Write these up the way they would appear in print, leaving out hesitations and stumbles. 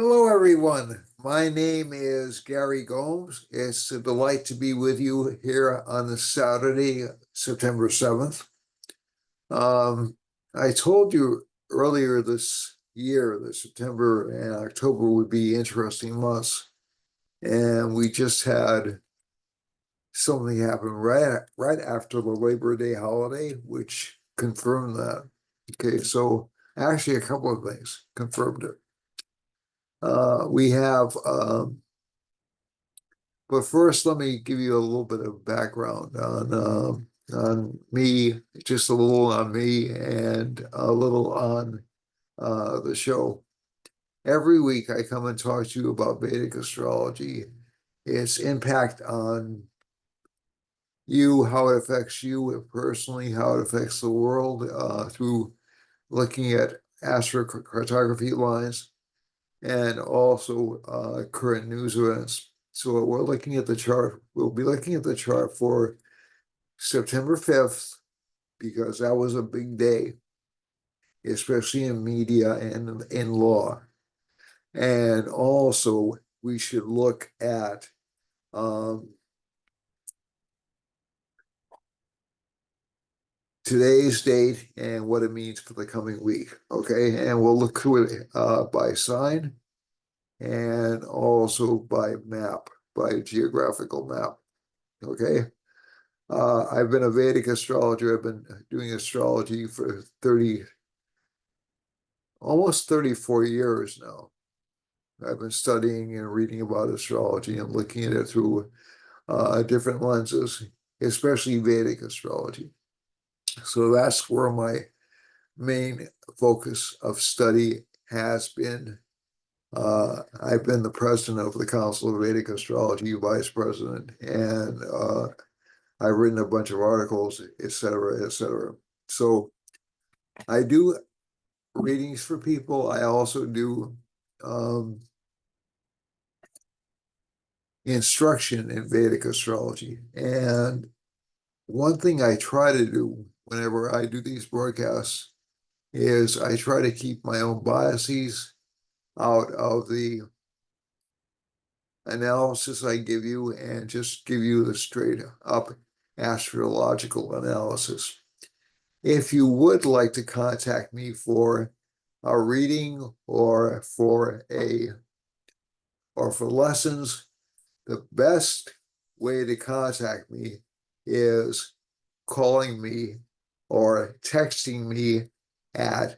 Hello, everyone. My name is Gary Gomes. It's a delight to be with you here on this Saturday, September 7th. I told you earlier this year that September and October would be interesting months, and we just had something happen right after the Labor Day holiday, which confirmed that. Okay, so actually a couple of things confirmed it. We have But first, let me give you a little bit of background on me, just a little on me, and a little on the show. Every week, I come and talk to you about Vedic astrology, its impact on you, how it affects you personally, how it affects the world through looking at astrocartography lines and also current news events. So we're looking at the chart. We'll be looking at the chart for September 5th because that was a big day, especially in media and in law. And also, we should look at today's date and what it means for the coming week. Okay, and we'll look through it by sign and also by map, by geographical map. Okay. I've been a Vedic astrologer. I've been doing astrology for almost 34 years now. I've been studying and reading about astrology and looking at it through different lenses, especially Vedic astrology. So that's where my main focus of study has been. I've been the president of the Council of Vedic Astrology, vice president, and I've written a bunch of articles, et cetera, et cetera. So I do readings for people. I also do instruction in Vedic astrology. And one thing I try to do whenever I do these broadcasts is I try to keep my own biases out of the analysis I give you and just give you the straight up astrological analysis. If you would like to contact me for a reading or for lessons, the best way to contact me is calling me or texting me at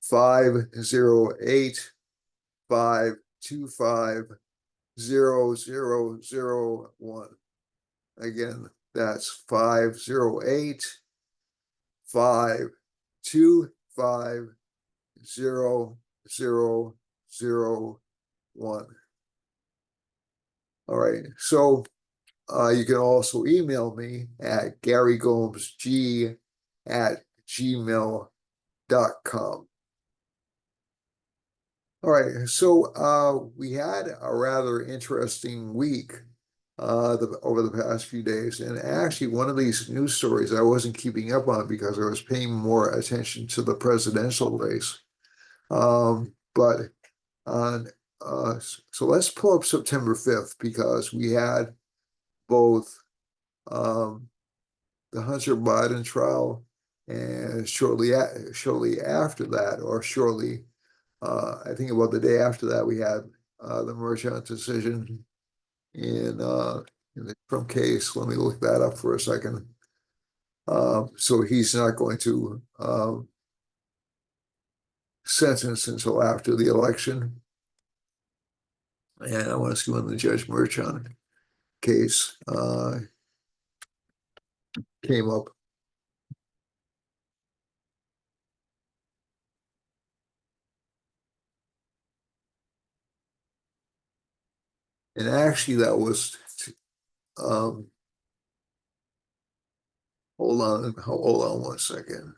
508 525 0001. Again, that's 508 525 0001. All right. So you can also email me at garygomesg@gmail.com. All right. So we had a rather interesting week over the past few days. And actually, one of these news stories I wasn't keeping up on because I was paying more attention to the presidential race. But on so let's pull up September 5th because we had both the Hunter Biden trial and shortly after that, or shortly, I think about the day after that, we had the Merchant decision in the Trump case. Let me look that up for a second. So he's not going to sentence until after the election. And I want to see when the Judge Merchant case came up. And actually, that was, um, hold on one second.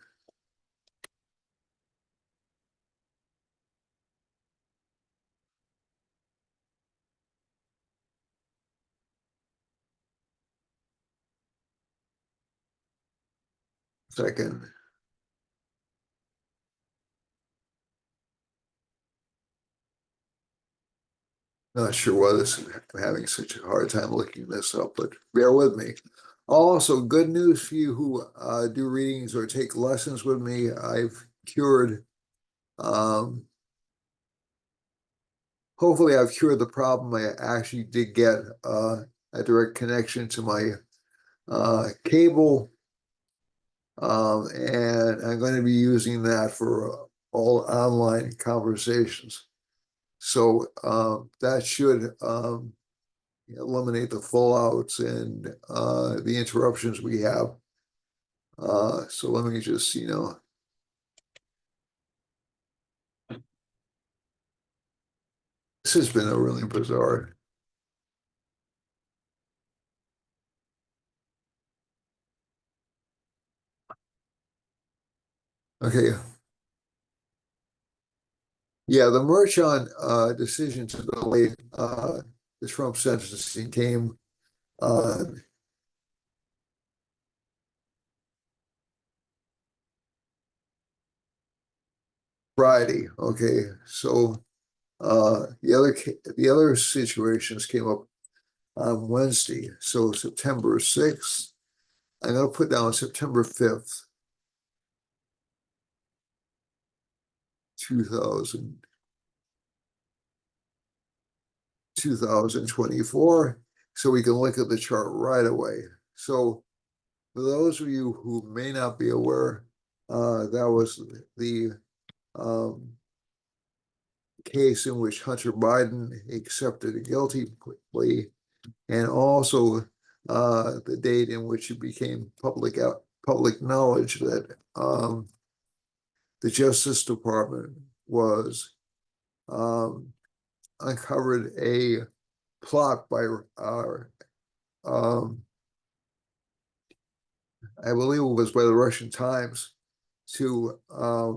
Second. Not sure why I'm having such a hard time looking this up, but bear with me. Also, good news for you who do readings or take lessons with me. I've cured, um, hopefully I've cured the problem. I actually did get a direct connection to my cable, and I'm going to be using that for all online conversations. So that should eliminate the fallouts and the interruptions we have. So let me just, this has been a really bizarre. Okay, yeah, the Merchant decision to delay the Trump sentencing came uh, Friday. Okay, so the other situations came up on Wednesday. So September 6th, I'm going to put down September 5th, 2000, 2024, so we can look at the chart right away. So for those of you who may not be aware, that was the um, case in which Hunter Biden accepted a guilty plea, and also the date in which it became public knowledge that the Justice Department was um, uncovered a plot by um, I believe it was by the Russian Times to uh,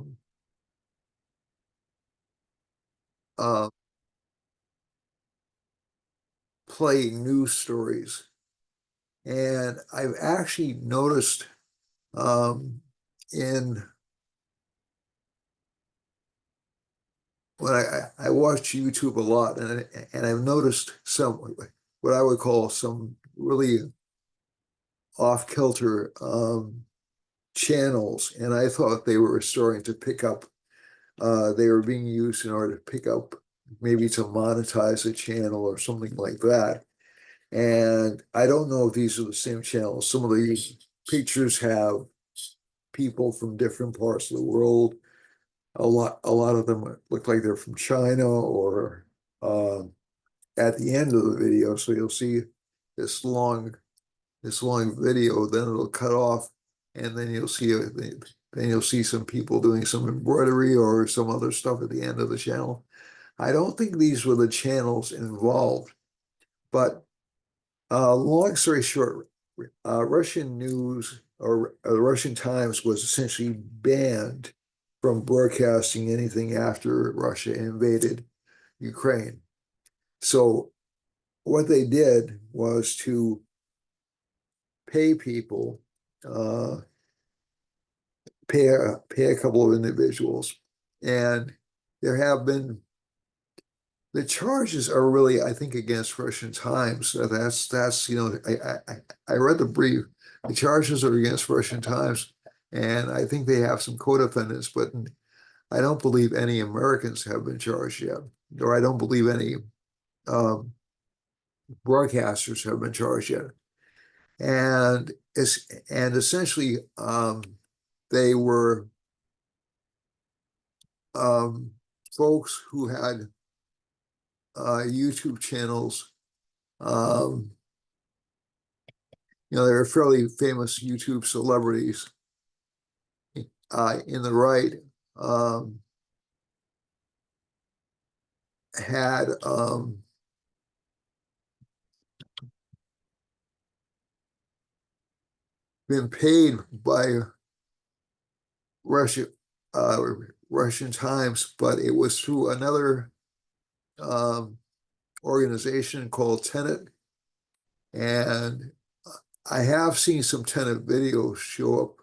play news stories. And I've actually noticed um, in when I watch YouTube a lot, and I've noticed some what I would call some really off kilter channels, and I thought they were starting to pick up. They were being used in order to pick up, maybe to monetize a channel or something like that. And I don't know if these are the same channels. Some of these pictures have people from different parts of the world. A lot of them look like they're from China or uh, at the end of the video. So you'll see this long this long video, then it'll cut off, and then you'll see some people doing some embroidery or some other stuff at the end of the channel. I don't think these were the channels involved, but long story short, Russian news or the Russian Times was essentially banned from broadcasting anything after Russia invaded Ukraine. So what they did was to pay people, uh, pay a couple of individuals, and there have been the charges are really, I think, against Russian Times. That's I read the brief. The charges are against Russian Times, and I think they have some co-defendants, but I don't believe any Americans have been charged yet, or I don't believe any um, broadcasters have been charged yet. And essentially they were um, folks who had YouTube channels. Um, they were fairly famous YouTube celebrities in the right, um, had been paid by Russia, uh, Russian Times, but it was through another um, organization called Tenet. And I have seen some Tenet videos show up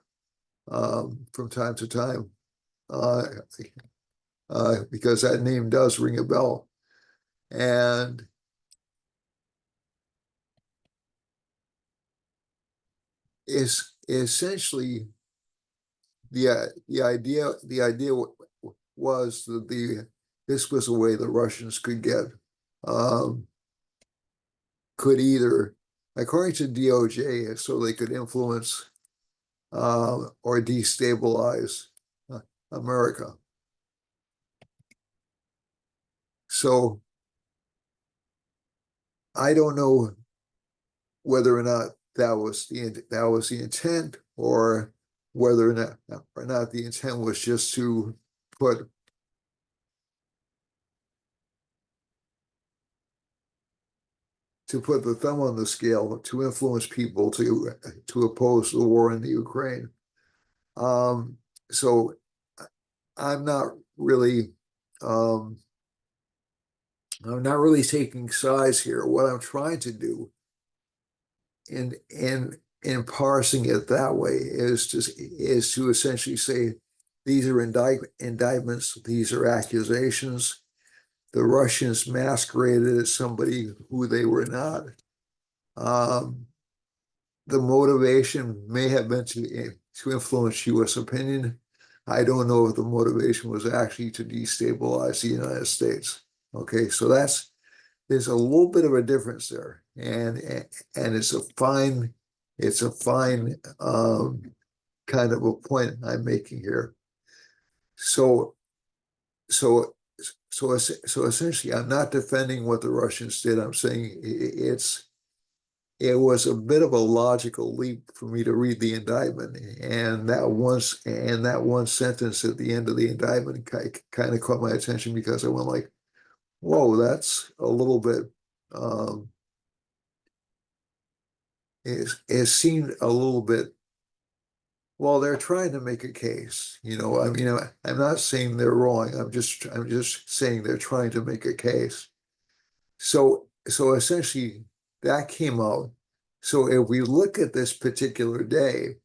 from time to time because that name does ring a bell. And is essentially the idea was that this was a way the Russians um, could either, according to DOJ, so they could influence or destabilize uh, America. So I don't know whether or not that was the intent, or whether or not the intent was just put to put the thumb on the scale to influence people to oppose the war in the Ukraine. Um, so I'm not really um, I'm not really taking sides here. What I'm trying to do in parsing it that way is to essentially say these are indictments, these are accusations. The Russians masqueraded as somebody who they were not. Um, the motivation may have been to influence U.S. opinion. I don't know if the motivation was actually to destabilize the United States. Okay, so there's a little bit of a difference there, and it's a fine kind of a point I'm making here. So so so essentially, I'm not defending what the Russians did. I'm saying it was a bit of a logical leap for me to read the indictment, and that one sentence at the end of the indictment kind of caught my attention, because I went like, "Whoa, that's a little bit." Um, it seemed a little bit. Well, they're trying to make a case. I mean, I'm not saying they're wrong. I'm just saying they're trying to make a case. So essentially, that came out. So if we look at this particular day,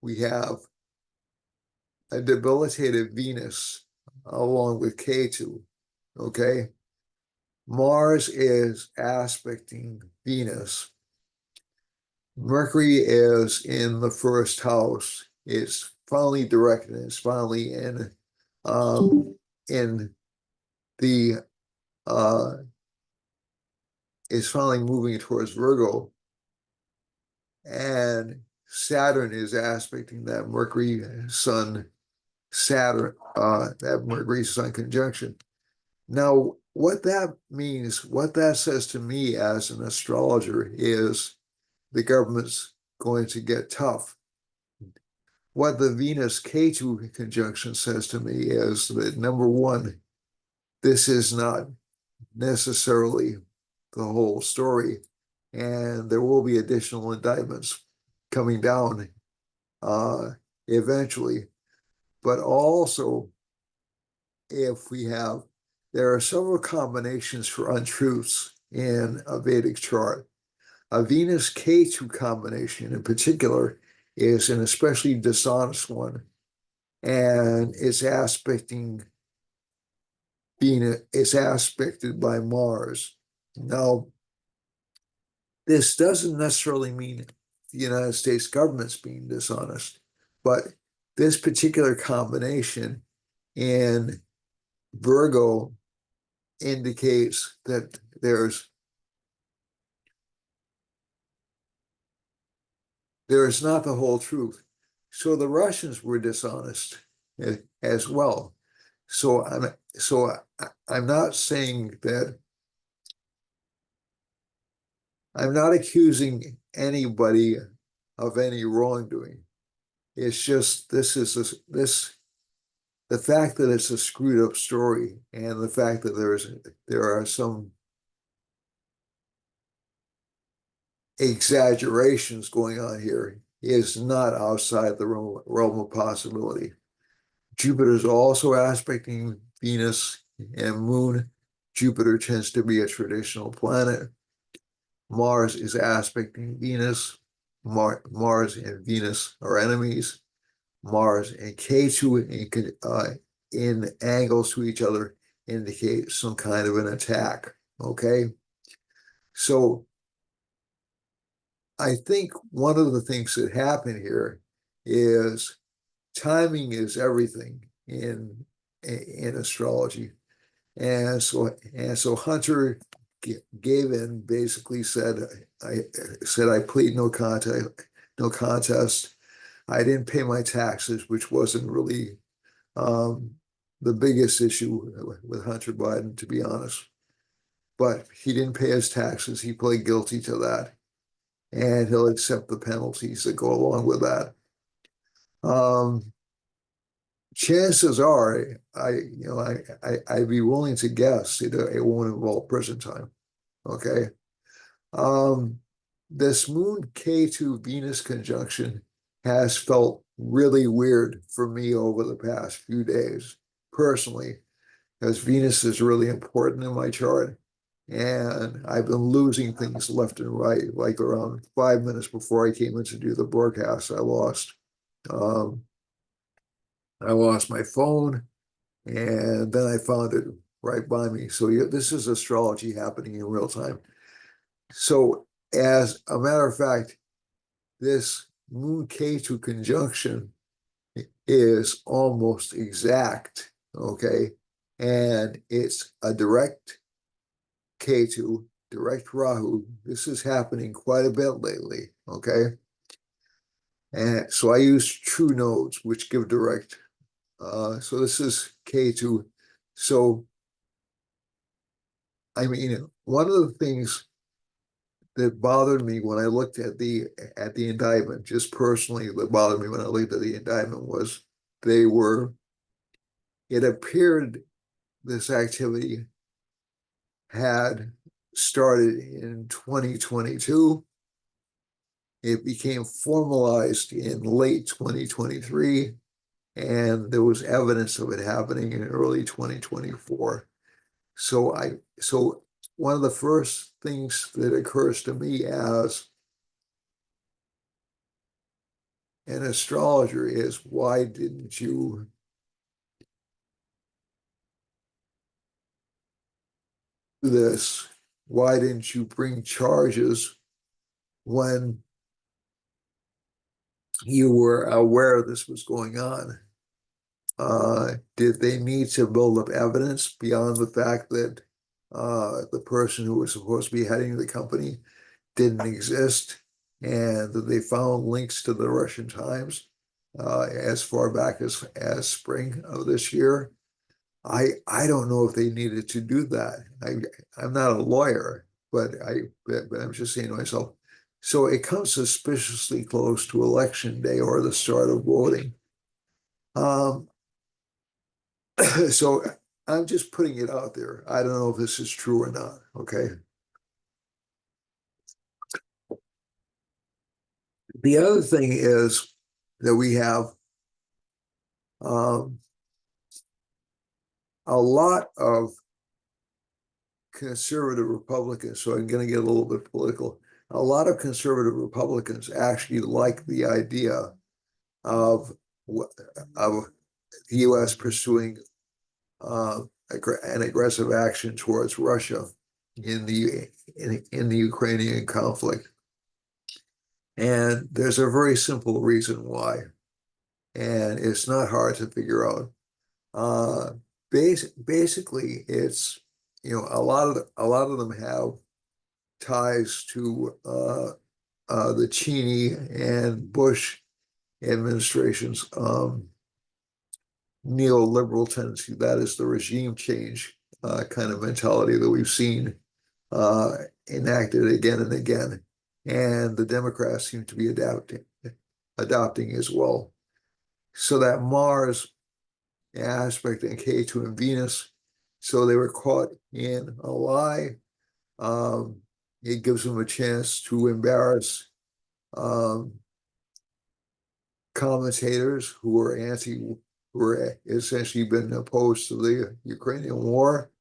we have a debilitated Venus along with Ketu. Okay. Mars is aspecting Venus. Mercury is in the first house. It's finally directed. It's finally in the uh is finally moving towards Virgo, and Saturn is aspecting that Mercury Sun conjunction. Now, what that means, what that says to me as an astrologer, is the government's going to get tough. What the Venus Ketu conjunction says to me is that, number one, this is not necessarily the whole story, and there will be additional indictments coming down uh, eventually. But also, if we have, there are several combinations for untruths in a Vedic chart. A Venus Ketu combination in particular is an especially dishonest one, and it's aspected by Mars. Now, this doesn't necessarily mean the United States government's being dishonest, but this particular combination in Virgo indicates that there is not the whole truth. So the Russians were dishonest as well. So I'm not saying that. I'm not accusing anybody of any wrongdoing. It's just the fact that it's a screwed up story, and the fact that there are some exaggerations going on here is not outside the realm of possibility. Jupiter is also aspecting Venus and Moon. Jupiter tends to be a traditional planet. Mars is aspecting Venus. Mars and Venus are enemies. Mars and Ketu in angles to each other indicate some kind of an attack. Okay. So I think one of the things that happened here is timing is everything in astrology. And so Hunter gave in, basically I plead no contest, no contest. I didn't pay my taxes, which wasn't really um, the biggest issue with Hunter Biden, to be honest. But he didn't pay his taxes. He pled guilty to that, and he'll accept the penalties that go along with that. Um, Chances are, I'd be willing to guess it won't involve prison time. Okay. Um, this Moon K2 Venus conjunction has felt really weird for me over the past few days, personally, because Venus is really important in my chart. And I've been losing things left and right. Like around 5 minutes before I came in to do the broadcast, um, I lost my phone, and then I found it right by me. So yeah, this is astrology happening in real time. So as a matter of fact, this Moon K2 conjunction is almost exact, okay? And it's a direct Ketu, direct Rahu. This is happening quite a bit lately, okay? And so I use true nodes, which give direct. So this is Ketu. So, I mean, one of the things that bothered me when I looked at the indictment, just personally, that bothered me when I looked at the indictment was they were, it appeared this activity had started in 2022. It became formalized in late 2023, and there was evidence of it happening in early 2024. So one of the first things that occurs to me as an astrologer is, why didn't you do this? Why didn't you bring charges when you were aware this was going on? Did they need to build up evidence beyond the fact that the person who was supposed to be heading the company didn't exist, and that they found links to the Russian Times as far back as spring of this year? I don't know if they needed to do that. I'm not a lawyer, but I'm just saying to myself. So it comes suspiciously close to election day or the start of voting. Um, so I'm just putting it out there. I don't know if this is true or not. Okay. The other thing is that we have um, a lot of conservative Republicans, so I'm going to get a little bit political. A lot of conservative Republicans actually like the idea of of the U.S. pursuing uh, an aggressive action towards Russia in the Ukrainian conflict. And there's a very simple reason why, and it's not hard to figure out. Uh, Basically, it's a lot of them have ties to the Cheney and Bush administrations, neoliberal tendency. That is the regime change kind of mentality that we've seen enacted again and again, and the Democrats seem to be adopting as well. So that Mars aspect in K2 and Venus, so they were caught in a lie. Um, it gives them a chance to embarrass um, commentators who were essentially been opposed to the Ukrainian war,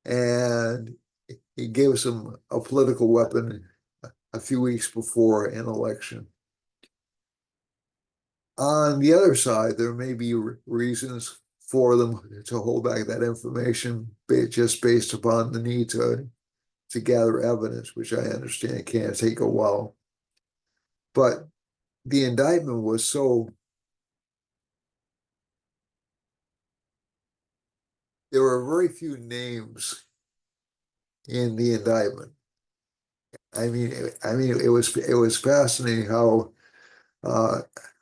and it gives them a political weapon a few weeks before an election. On the other side, there may be reasons for them to hold back that information just based upon the need to gather evidence, which I understand can take a while. But the indictment was so, there were very few names in the indictment. It was fascinating uh,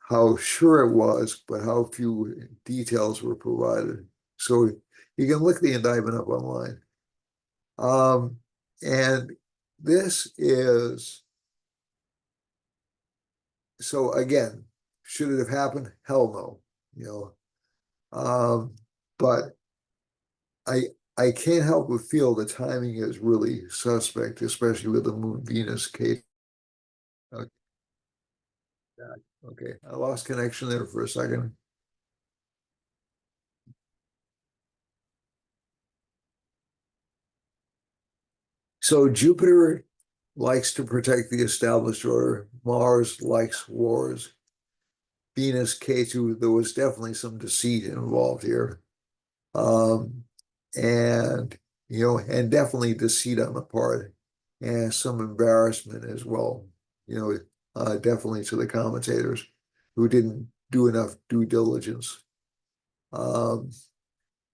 how sure it was, but how few details were provided. So you can look the indictment up online. Um, and this is, so again, should it have happened? Hell no, you know. But I I can't help but feel the timing is really suspect, especially with the Moon Venus case. Okay, okay. I lost connection there for a second. So Jupiter likes to protect the established order. Mars likes wars. Venus, Ketu, there was definitely some deceit involved here. Um, and and definitely deceit on the part and some embarrassment as well. Definitely to the commentators who didn't do enough due diligence. Um,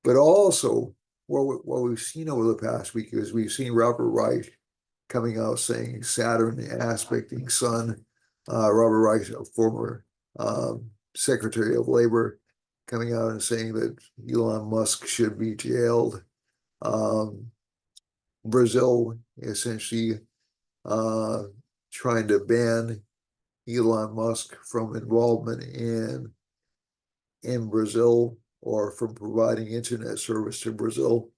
but also, what we've seen over the past week is we've seen Robert Reich coming out saying Saturn aspecting Sun. Robert Reich, a former Secretary of Labor, coming out and saying that Elon Musk should be jailed. Um, Brazil essentially uh, trying to ban Elon Musk from involvement in Brazil or from providing internet service to Brazil.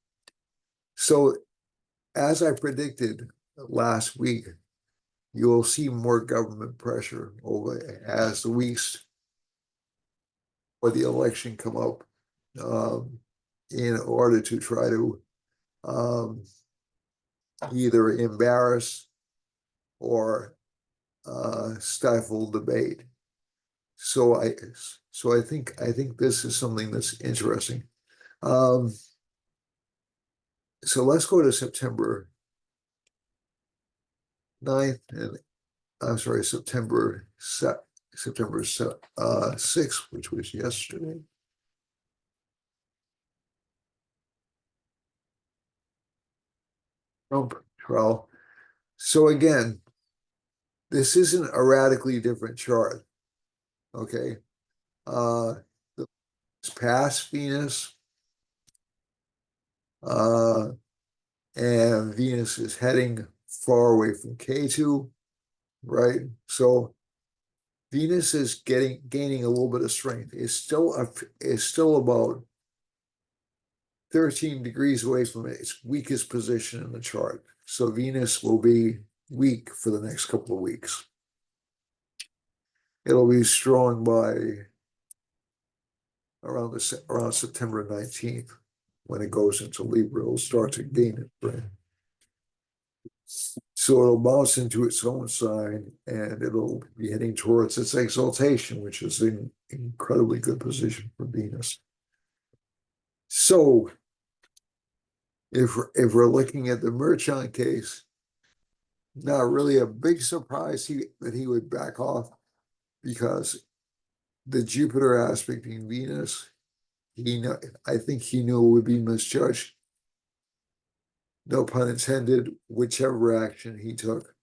So, as I predicted last week, you'll see more government pressure over as the weeks for the election come up um, in order to try to um, either embarrass or stifle debate. So I think this is something that's interesting. Um, so let's go to September 9th and I'm sorry, September 6th, which was yesterday. Trump trial. So again, this isn't a radically different chart. Okay. Uh, it's past Venus, uh, and Venus is heading far away from K2, right? So Venus is gaining a little bit of strength. It's still about 13 degrees away from its weakest position in the chart. So Venus will be weak for the next couple of weeks. It'll be strong by around September 19th when it goes into Libra. It'll start to gain its strength. So it'll bounce into its own sign and it'll be heading towards its exaltation, which is an incredibly good position for Venus. So if we're looking at the Merchant case, not really a big surprise that he would back off because the Jupiter aspect in Venus, I think he knew it would be misjudged. No pun intended, whichever action he took.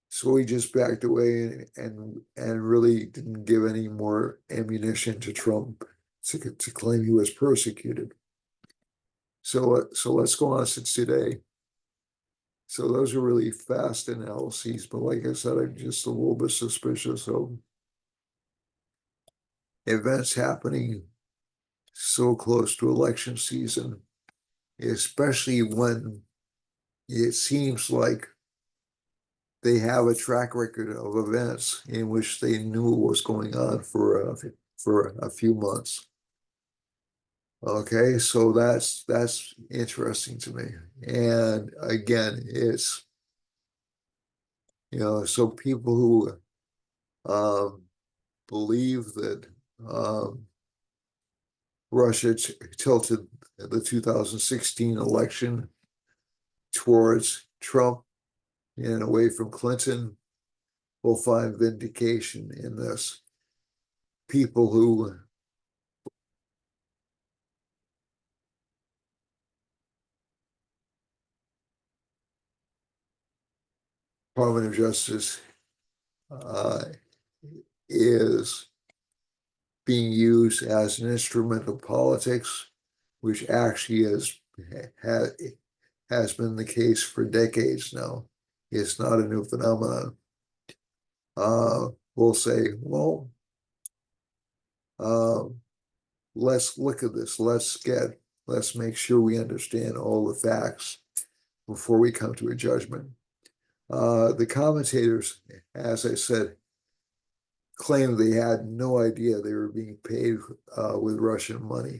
So he just backed away and really didn't give any more ammunition to Trump to claim he was persecuted. So let's go on to today. So those are really fast analyses, but like I said, I'm just a little bit suspicious of events happening so close to election season, especially when it seems like they have a track record of events in which they knew what was going on for a few months. Okay, so that's interesting to me. And again, it's so people who believe that Russia tilted the 2016 election towards Trump and away from Clinton will find vindication in this. People who Department of Justice is being used as an instrument of politics, which actually has been the case for decades now. It's not a new phenomenon. We'll say, well, uh, let's look at this. Let's make sure we understand all the facts before we come to a judgment. The commentators, as I said, claimed they had no idea they were being paid with Russian money.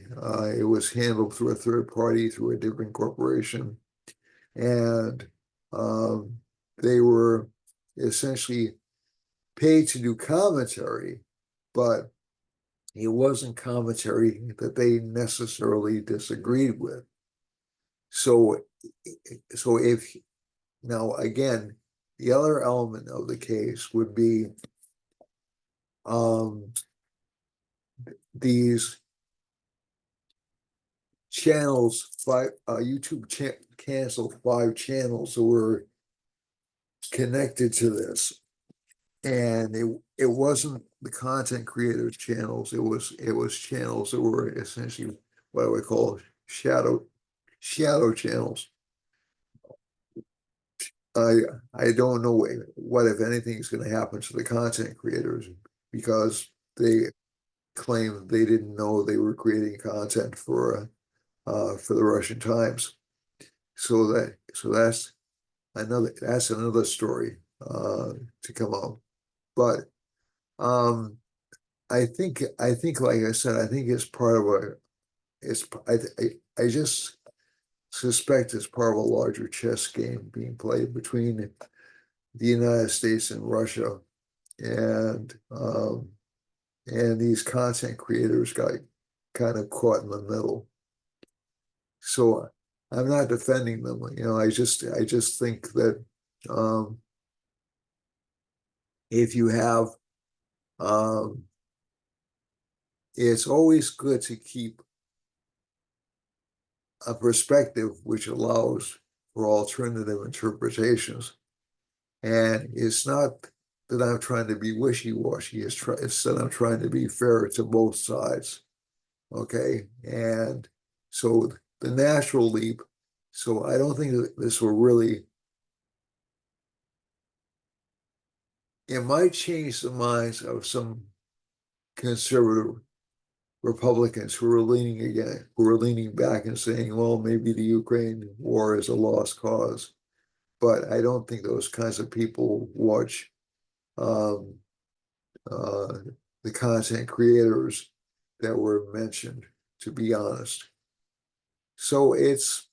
It was handled through a third party, through a different corporation, and they were essentially paid to do commentary, but it wasn't commentary that they necessarily disagreed with. So if now again, the other element of the case would be these channels, YouTube canceled 5 channels that were connected to this, and it wasn't the content creators channels. It was channels that were essentially what I would call shadow channels. I don't know what if anything is going to happen to the content creators because they claim they didn't know they were creating content for the Russian Times. So that's another story to come out. But I think like I said, I think it's part of I just suspect it's part of a larger chess game being played between the United States and Russia, and these content creators got kind of caught in the middle. So I'm not defending them. I just think that if you have, it's always good to keep a perspective which allows for alternative interpretations. And it's not that I'm trying to be wishy-washy. It's that I'm trying to be fair to both sides. Okay. And so the natural leap. So I don't think that this will really, it might change the minds of some conservative Republicans who are leaning back and saying, well, maybe the Ukraine war is a lost cause. But I don't think those kinds of people watch um, the content creators that were mentioned, to be honest. So it's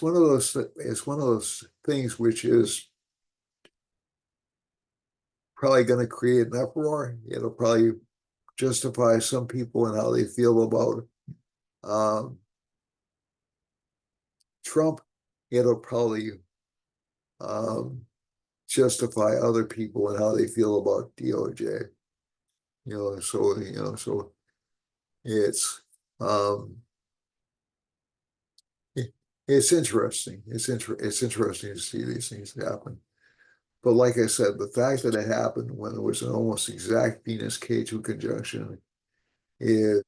one of those things which is probably going to create an uproar. It'll probably justify some people and how they feel about um, Trump. It'll probably justify other people and how they feel about DOJ. So it's um, it's interesting. It's interesting to see these things happen. But like I said, the fact that it happened when there was an almost exact Venus Ketu conjunction is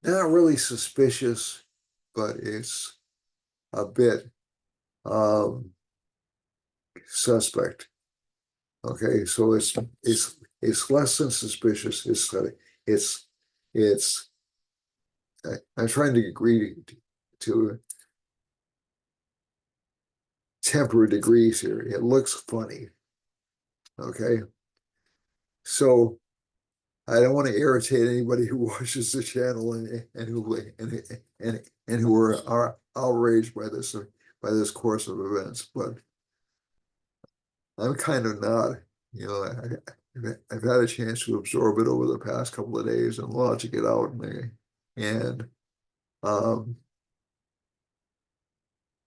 not really suspicious, but it's a bit um, suspect. Okay, so it's less than suspicious. It's it's I'm trying to agree to temper degrees here. It looks funny. Okay, so I don't want to irritate anybody who watches the channel and who are outraged by this. this course of events, but I'm kind of not. You know, I've had a chance to absorb it over the past couple of days and logic it out, and um,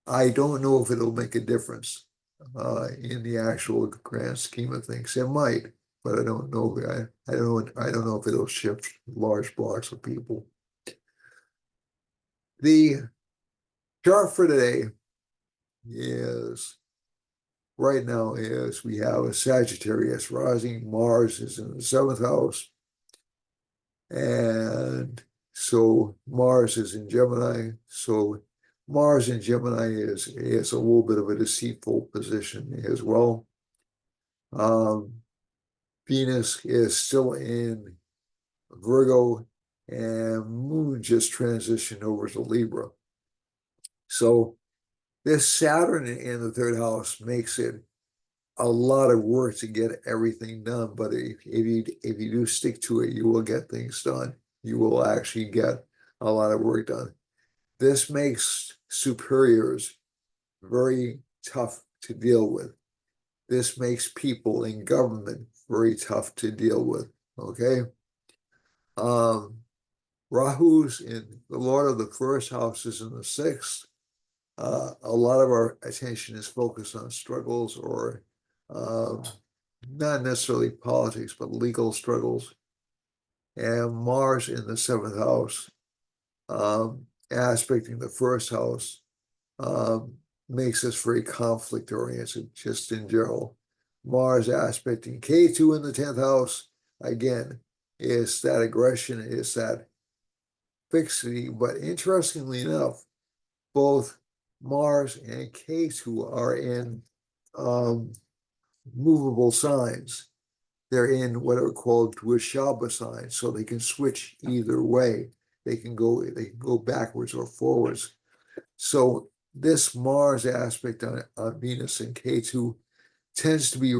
I don't know if it'll make a difference in the actual grand scheme of things. It might, but I don't know. I don't know if it'll shift large blocks of people. The chart for today is right now is we have a Sagittarius rising. Mars is in the seventh house, and so Mars is in Gemini. So Mars in Gemini is a little bit of a deceitful position as well. Um, Venus is still in Virgo, and Moon just transitioned over to Libra. So this Saturn in the third house makes it a lot of work to get everything done. But if you do stick to it, you will get things done. You will actually get a lot of work done. This makes superiors very tough to deal with. This makes people in government very tough to deal with. Okay. Rahu's in the Lord of the first house is in the sixth. A lot of our attention is focused on struggles or um, not necessarily politics, but legal struggles. And Mars in the seventh house, aspecting the first house, um, makes us very conflict oriented, just in general. Mars aspecting Ketu in the 10th house, again, is that aggression, is that fixity. But interestingly enough, both Mars and Ketu are in movable signs. They're in what are called Dvishaba signs, so they can switch either way. They can go backwards or forwards. So this Mars aspect on Venus and Ketu tends to be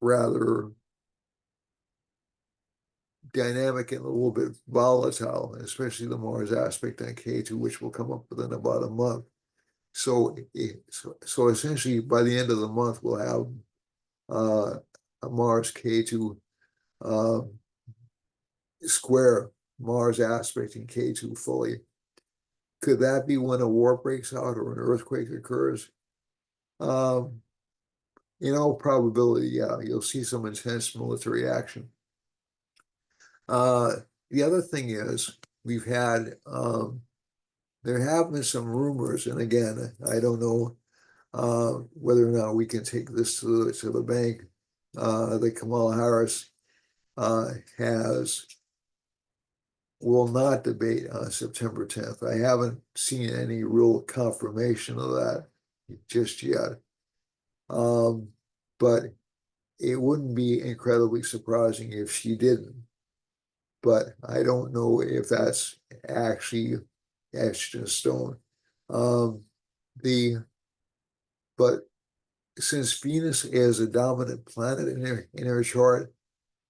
rather dynamic and a little bit volatile, especially the Mars aspect on Ketu, which will come up within about a month. So essentially, by the end of the month, we'll have a Mars Ketu square, Mars aspecting Ketu fully. Could that be when a war breaks out or an earthquake occurs? Um, in all probability, yeah, you'll see some intense military action. The other thing is we've had there have been some rumors, and again, I don't know whether or not we can take this to the bank. That Kamala Harris will not debate on September 10th. I haven't seen any real confirmation of that just yet. But it wouldn't be incredibly surprising if she didn't. But I don't know if that's actually etched in stone. But since Venus is a dominant planet in her chart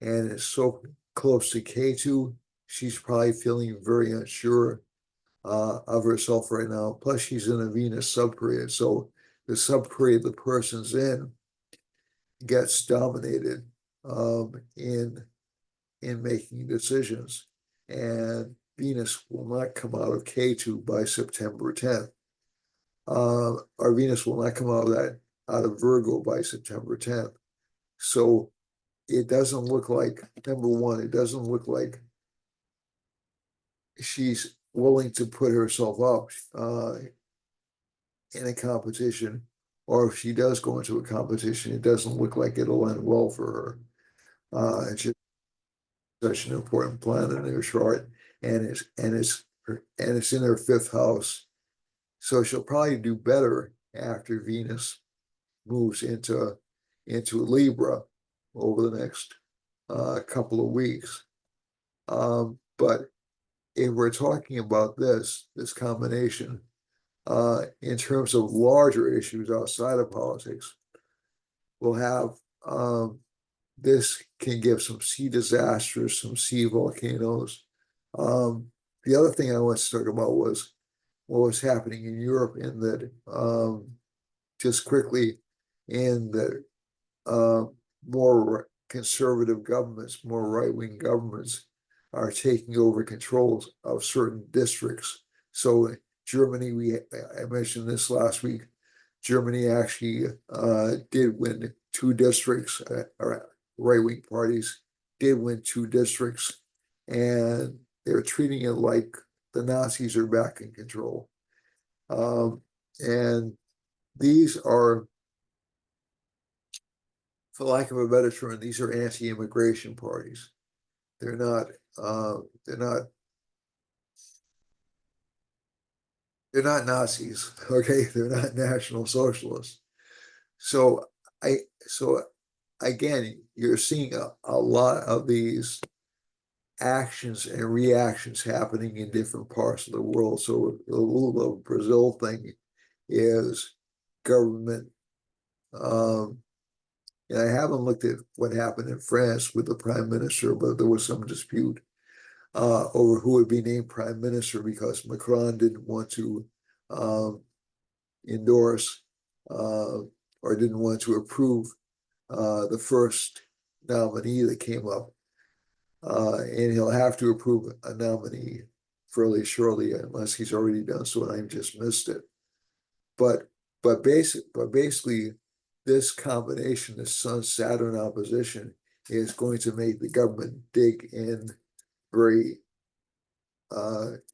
and is so close to Ketu, she's probably feeling very unsure of herself right now. Plus, she's in a Venus subperiod, so the subperiod the person's in gets dominated in making decisions, and Venus will not come out of Ketu by September 10th. Our Venus will not come out of Virgo by September 10th. So it doesn't look like, number one, it doesn't look like she's willing to put herself up in a competition, or if she does go into a competition, it doesn't look like it'll end well for her. It's just such an important planet in her chart, and it's in her fifth house, so she'll probably do better after Venus moves into Libra over the next couple of weeks. But if we're talking about this combination in terms of larger issues outside of politics, we'll have this can give some sea disasters, some sea volcanoes. The other thing I want to talk about was what was happening in Europe, in that just quickly, in that more conservative governments, more right-wing governments are taking over controls of certain districts. So Germany, I mentioned this last week, Germany actually did win two districts, right-wing parties did win two districts, and they're treating it like the Nazis are back in control. And these are, for lack of a better term, these are anti-immigration parties. They're not. They're not. They're not Nazis. Okay, they're not National Socialists. So I. So again, you're seeing a lot of these actions and reactions happening in different parts of the world. So the little Brazil thing is government. Um, and I haven't looked at what happened in France with the prime minister, but there was some dispute over who would be named prime minister because Macron didn't want to um, endorse or didn't want to approve the first nominee that came up. And he'll have to approve a nominee fairly shortly, unless he's already done so and I've just missed it. But basically, this combination, the Sun-Saturn opposition, is going to make the government dig in very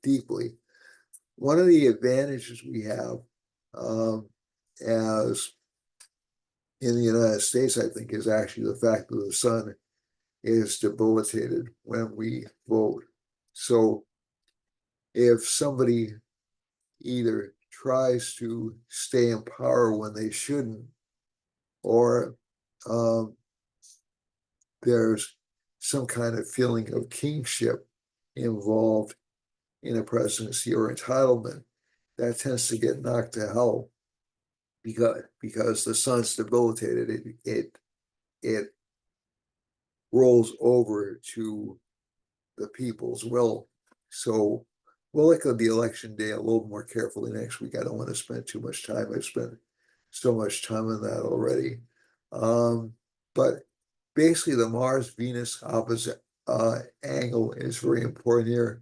deeply. One of the advantages we have as in the United States, I think, is actually the fact that the sun is debilitated when we vote. So if somebody either tries to stay in power when they shouldn't, or there's some kind of feeling of kingship involved in a presidency or entitlement, that tends to get knocked to hell because the sun's debilitated. It rolls over to the people's will. So we'll look at the election day a little more carefully next week. I don't want to spend too much time. I've spent so much time on that already. But basically, the Mars-Venus opposite angle is very important here.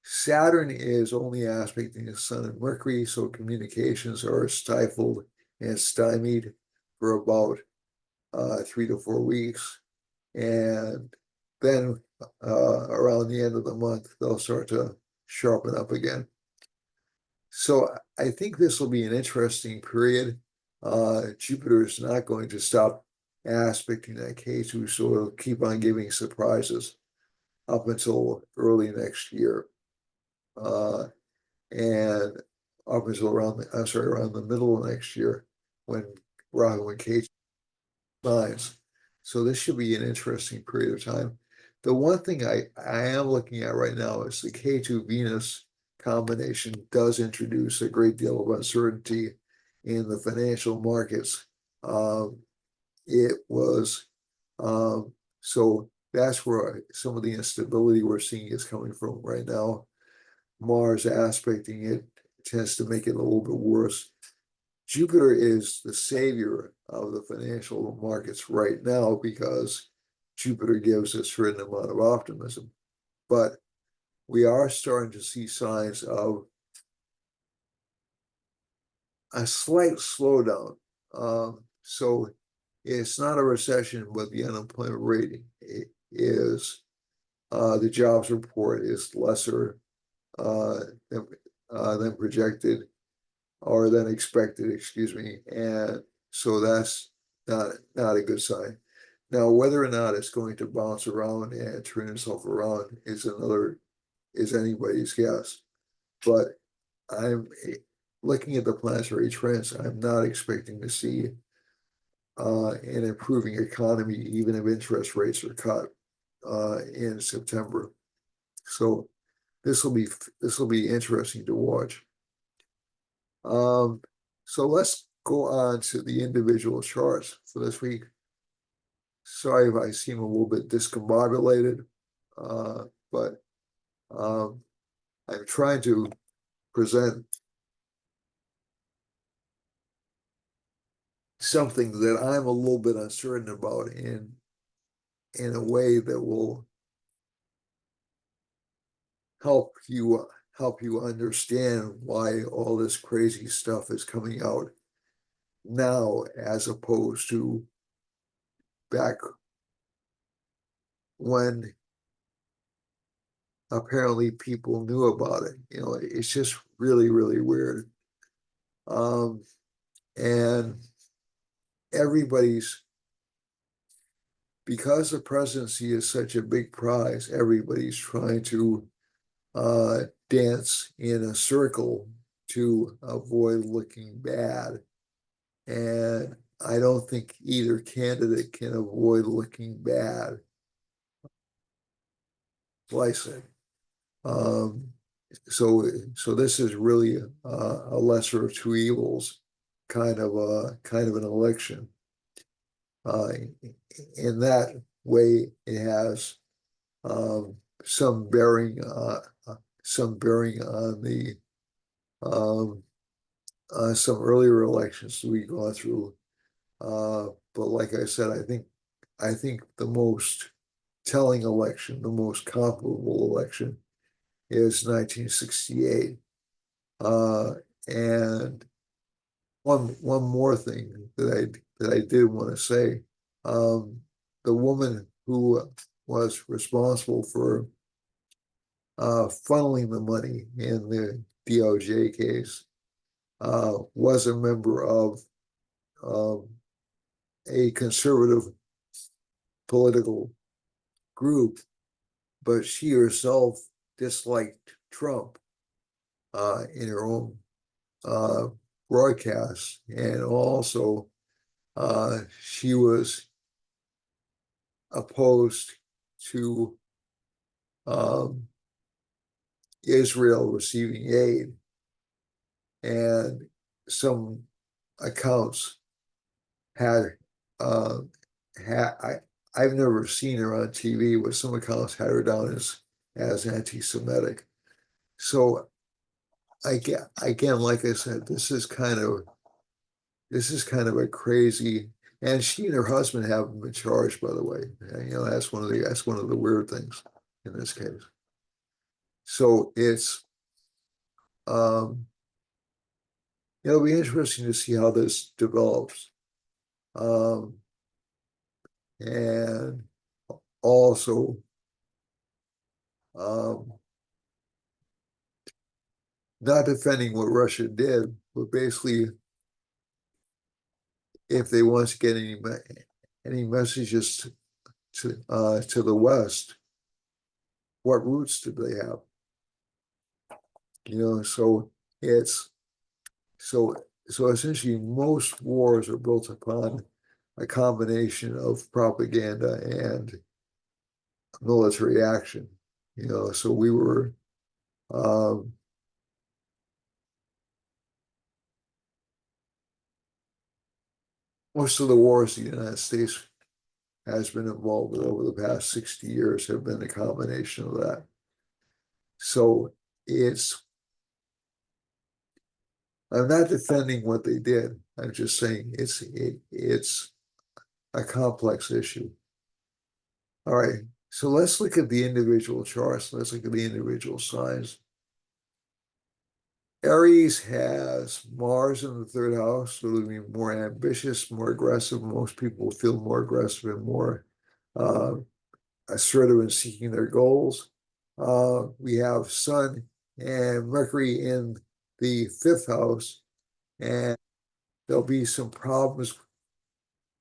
Saturn is only aspecting the Sun and Mercury, so communications are stifled and stymied for about 3 to 4 weeks. And then around the end of the month, they'll start to sharpen up again. So I think this will be an interesting period. Jupiter is not going to stop aspecting that Ketu, so it'll keep on giving surprises up until early next year. And up until around the middle of next year, when Rahu and Ketu signs. So this should be an interesting period of time. The one thing I am looking at right now is the Ketu Venus combination does introduce a great deal of uncertainty in the financial markets. It was so that's where some of the instability we're seeing is coming from right now. Mars aspecting it tends to make it a little bit worse. Jupiter is the savior of the financial markets right now because Jupiter gives a certain amount of optimism. But we are starting to see signs of a slight slowdown. So it's not a recession, but the unemployment rate is, the jobs report is lesser than projected or than expected, excuse me. And so that's not a good sign. Now, whether or not it's going to bounce around and turn itself around is anybody's guess. But I'm looking at the planetary trends. I'm not expecting to see an improving economy, even if interest rates are cut in September. So this will be interesting to watch. So let's go on to the individual charts for this week. Sorry if I seem a little bit discombobulated, but I'm trying to present something that I'm a little bit uncertain about in a way that will help you understand why all this crazy stuff is coming out now as opposed to back when apparently people knew about it. It's just really, really weird. Um, and everybody's because the presidency is such a big prize, everybody's trying to dance in a circle to avoid looking bad. And I don't think either candidate can avoid looking bad. Like I said, um, so this is really a lesser of two evils kind of an election. In that way, it has um, some bearing some bearing on the some earlier elections that we've gone through. But like I said, I think the most telling election, the most comparable election, is 1968. And one more thing that I did want to say, the woman who was responsible for funneling the money in the DOJ case was a member of um, a conservative political group, but she herself disliked Trump in her own uh, broadcasts, and also she was opposed to um, Israel receiving aid, and some accounts had uh, had I've never seen her on TV, but some accounts had her down as anti-Semitic. So again, like I said, this is kind of a crazy. And she and her husband haven't been charged, by the way. That's one of the weird things in this case. So um, it'll be interesting to see how this develops. Um, and also, um, not defending what Russia did, but basically, if they want to get any messages to the West, what roots did they have? So it's so so essentially most wars are built upon a combination of propaganda and military action. So we were um, most of the wars the United States has been involved with over the past 60 years have been a combination of that. So it's I'm not defending what they did. I'm just saying it's a complex issue. All right. So let's look at the individual charts. Let's look at the individual signs. Aries has Mars in the third house, so it'll be more ambitious, more aggressive. Most people feel more aggressive and more uh, assertive in seeking their goals. We have Sun and Mercury in the fifth house, and there'll be some problems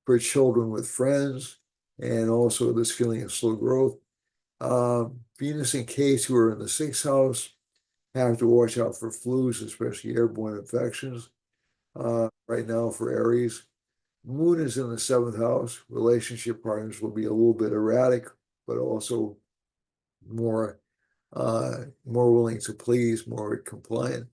for children with friends, and also this feeling of slow growth. Venus and Ketu are in the sixth house. Have to watch out for flus, especially airborne infections. Right now for Aries, Moon is in the seventh house. Relationship partners will be a little bit erratic, but also more more willing to please, more compliant.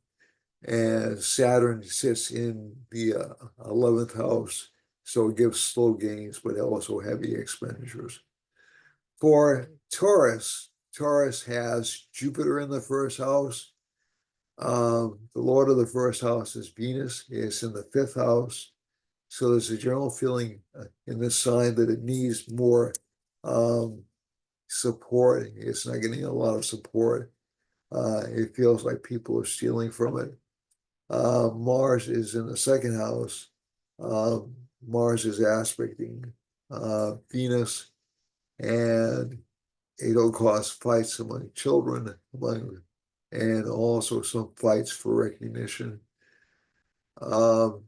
And Saturn sits in the 11th house, so it gives slow gains, but also heavy expenditures. For Taurus, Taurus has Jupiter in the first house, The Lord of the first house is Venus. It's in the fifth house. So there's a general feeling in this sign that it needs more um, support. It's not getting a lot of support. It feels like people are stealing from it. Mars is in the second house. Mars is aspecting Venus, and it'll cause fights among children, and also some fights for recognition. Um,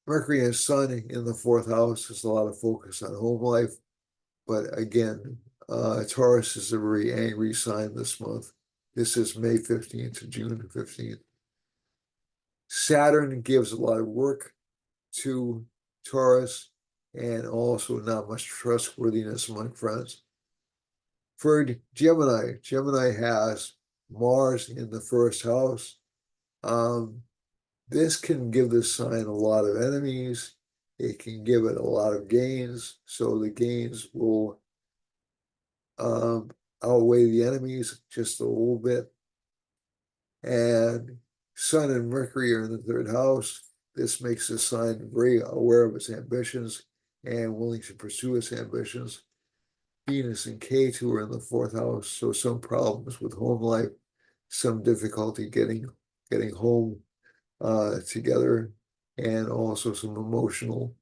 Mercury and Sun in the fourth house is a lot of focus on home life, but again, Taurus is a very angry sign this month. This is May 15th to June 15th. Saturn gives a lot of work to Taurus and also not much trustworthiness among friends. For Gemini, Gemini has Mars in the first house. Um, this can give this sign a lot of enemies. It can give it a lot of gains. So the gains will um, outweigh the enemies just a little bit. And Sun and Mercury are in the third house. This makes the sign very aware of its ambitions and willing to pursue its ambitions. Venus and Ketu are in the fourth house, so some problems with home life, some difficulty getting home together, and also some emotional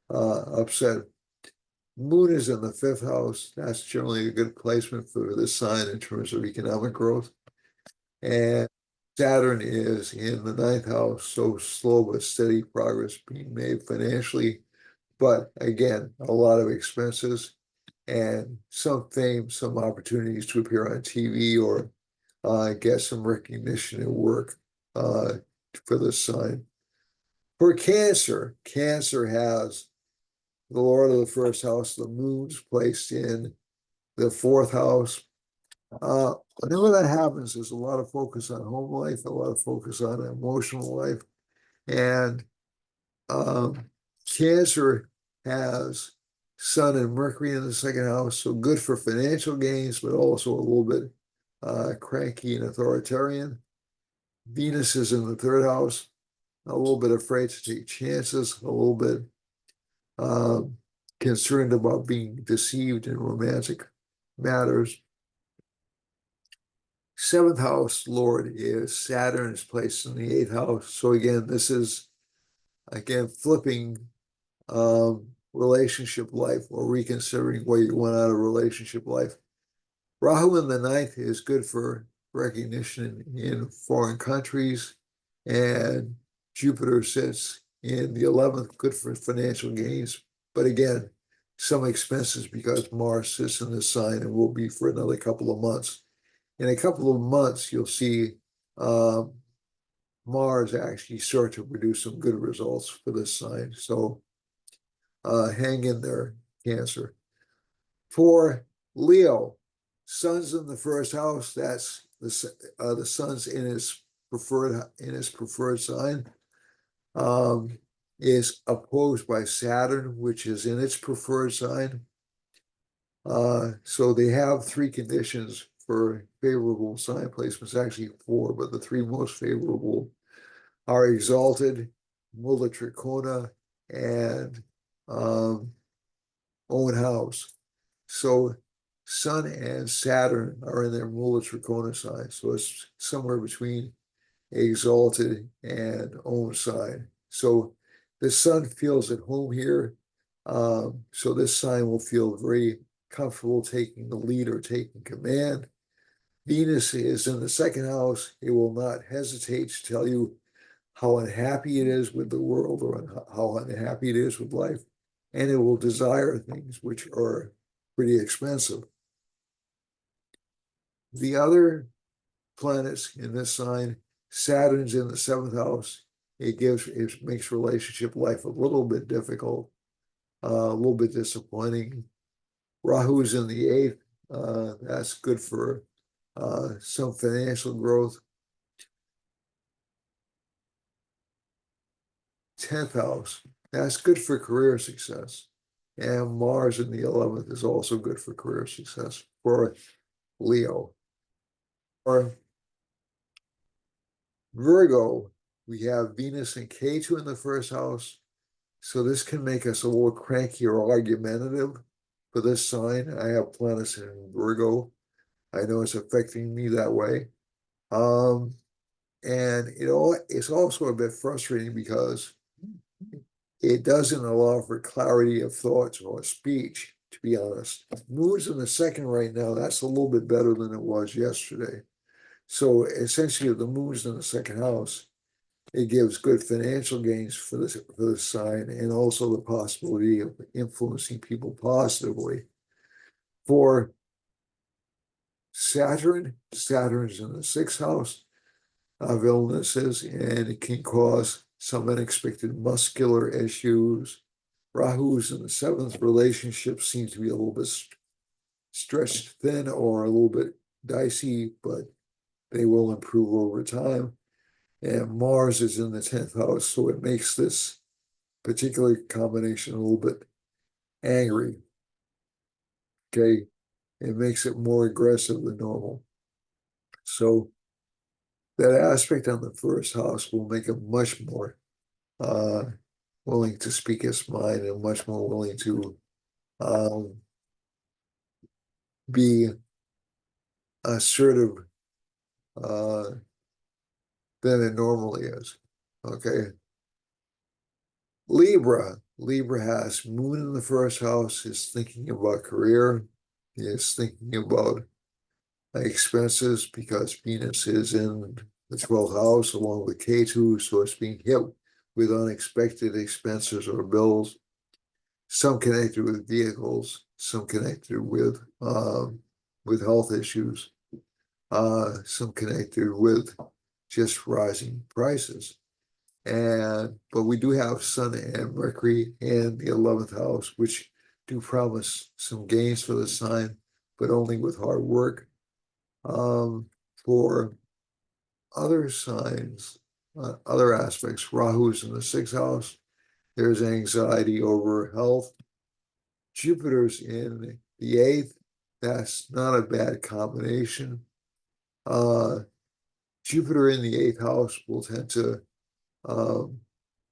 upset. Moon is in the fifth house. That's generally a good placement for this sign in terms of economic growth. And Saturn is in the ninth house, so slow but steady progress being made financially. But again, a lot of expenses and some fame, some opportunities to appear on TV or get some recognition at work uh, for this sign. For Cancer, Cancer has the Lord of the first house, the moon's placed in the fourth house. Whenever that happens, there's a lot of focus on home life, a lot of focus on emotional life. And um, Cancer has Sun and Mercury in the second house, so good for financial gains, but also a little bit cranky and authoritarian. Venus is in the third house, a little bit afraid to take chances, a little bit um, concerned about being deceived in romantic matters. Seventh house Lord is Saturn is placed in the eighth house. So again, this is again flipping relationship life or reconsidering what you want out of relationship life. Rahu in the ninth is good for recognition in foreign countries, and Jupiter sits in the 11th, good for financial gains. But again, some expenses because Mars sits in this sign and will be for another couple of months. In a couple of months, you'll see um, Mars actually start to produce some good results for this sign. So hang in there, Cancer. For Leo, Sun's in the first house. That's the Sun's in his preferred sign. Is opposed by Saturn, which is in its preferred sign. So they have three conditions for favorable sign placements, actually four, but the three most favorable are exalted, Mula Trikona, and own house. So Sun and Saturn are in their Mula Trikona sign. So it's somewhere between exalted and own sign. So the Sun feels at home here. So this sign will feel very comfortable taking the lead or taking command. Venus is in the second house. It will not hesitate to tell you how unhappy it is with the world or how unhappy it is with life. And it will desire things which are pretty expensive. The other planets in this sign, Saturn's in the seventh house. It makes relationship life a little bit difficult, a little bit disappointing. Rahu's in the eighth. That's good for some financial growth. 10th house, that's good for career success. And Mars in the 11th is also good for career success for Leo. Or Virgo, we have Venus and Ketu in the first house. So this can make us a little cranky or argumentative for this sign. I have planets in Virgo. I know it's affecting me that way. Um, and it's also a bit frustrating because it doesn't allow for clarity of thoughts or speech, to be honest. Moon's in the second right now. That's a little bit better than it was yesterday. So essentially, if the moon's in the second house, it gives good financial gains for this sign and also the possibility of influencing people positively. For Saturn's in the sixth house of illnesses, and it can cause some unexpected muscular issues. Rahu's in the seventh, relationships seem to be a little bit stretched thin or a little bit dicey, but they will improve over time. And Mars is in the 10th house, so it makes this particular combination a little bit angry. Okay, it makes it more aggressive than normal. So that aspect on the first house will make him much more uh, willing to speak his mind and much more willing to um, be assertive uh, than it normally is. Okay. Libra has Moon in the first house, is thinking about career, is thinking about expenses because Venus is in the 12th house along with Ketu, so it's being hit with unexpected expenses or bills, some connected with vehicles, some connected with health issues, some connected with just rising prices. But we do have Sun and Mercury in the 11th house, which do promise some gains for the sign, but only with hard work. For other signs, other aspects, Rahu's in the sixth house. There's anxiety over health. Jupiter's in the eighth. That's not a bad combination. Uh, Jupiter in the eighth house will tend to um,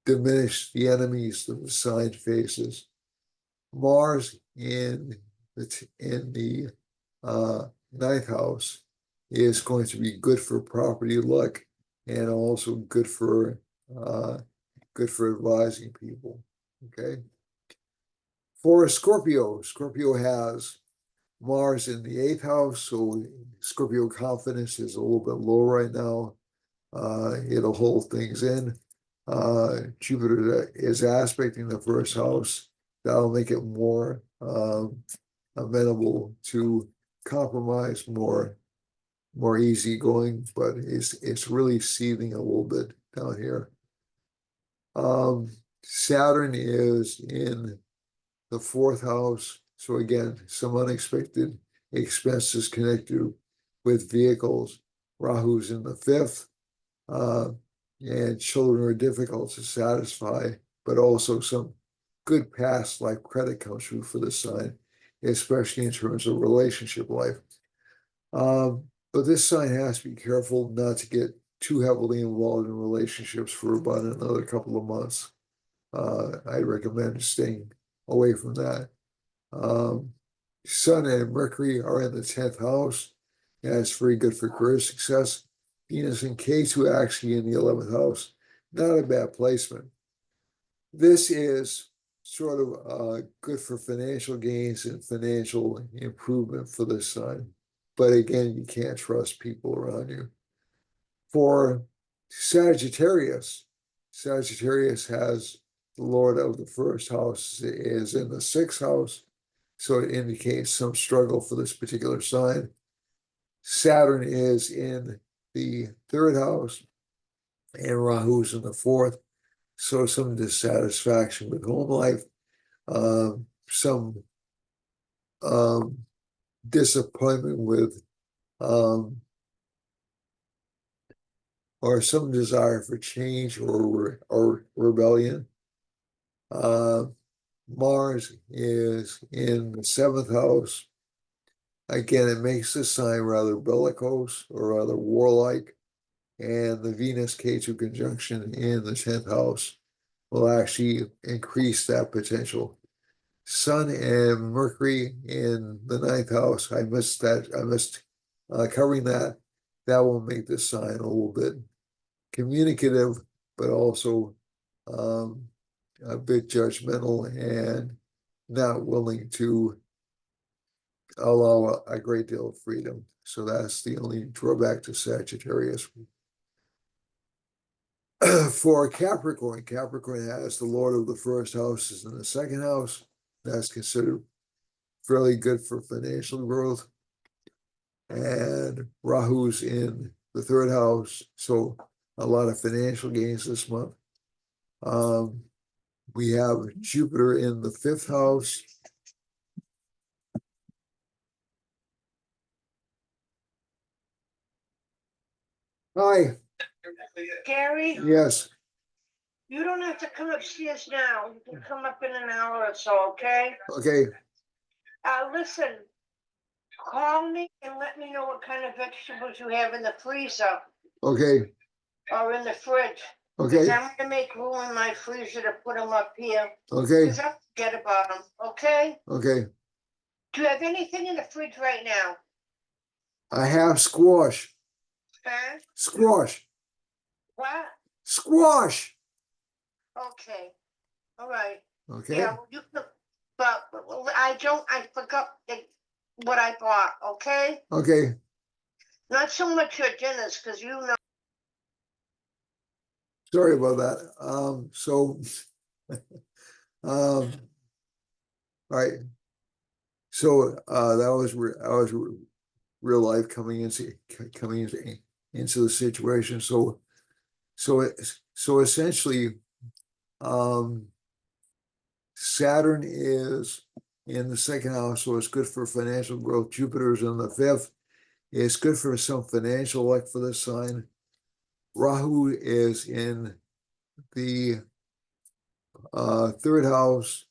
diminish the enemies that the sign faces. Mars in the ninth house is going to be good for property luck and also uh, good for advising people. Okay. For Scorpio has Mars in the eighth house, so Scorpio confidence is a little bit low right now. It'll hold things in. Jupiter is aspecting the first house. That'll make it more amenable to compromise, more easygoing, but it's really seething a little bit down here. Saturn is in the fourth house, so again, some unexpected expenses connected with vehicles. Rahu's in the fifth, and children are difficult to satisfy, but also some good past life credit comes through for this sign, especially in terms of relationship life. But this sign has to be careful not to get too heavily involved in relationships for about another couple of months. I recommend staying away from that. Sun and Mercury are in the 10th house. Yeah, it's very good for career success. Venus and Ketu actually in the 11th house. Not a bad placement. This is sort of good for financial gains and financial improvement for this sign. But again, you can't trust people around you. For Sagittarius, Sagittarius has the Lord of the first house is in the sixth house, so it indicates some struggle for this particular sign. Saturn is in the third house, and Rahu's in the fourth, so some dissatisfaction with home life, some disappointment with um, or some desire for change or rebellion. Uh, Mars is in the seventh house. Again, it makes the sign rather bellicose or rather warlike, and the Venus Ketu conjunction in the 10th house will actually increase that potential. Sun and Mercury in the 9th house. I missed that. I missed covering that. That will make the sign a little bit communicative, but also a bit judgmental and not willing to allow a great deal of freedom. So that's the only drawback to Sagittarius. For Capricorn, Capricorn has the Lord of the first house is in the 2nd house. That's considered fairly good for financial growth. And Rahu's in the 3rd house, so a lot of financial gains this month. We have Jupiter in the 5th house. Hi. Gary, Yes. you don't have to come upstairs now. You can come up in an hour or so, okay? Okay. Listen, call me and let me know what kind of vegetables you have in the freezer Okay. or in the fridge. Okay. Because I'm going to make room in my freezer to put them up here. Okay. Because I forget about them, okay? Okay. Do you have anything in the fridge right now? I have squash. Huh? Squash. What? Squash. Okay. All right. Okay. Yeah, well, you can, but I forgot what I bought, okay? Okay. Not so much your dinners, because you know. Sorry about that. All right. So that was real life coming into the situation. So essentially, Saturn is in the 2nd house, so it's good for financial growth. Jupiter's in the 5th. It's good for some financial luck for this sign. Rahu is in the 3rd house,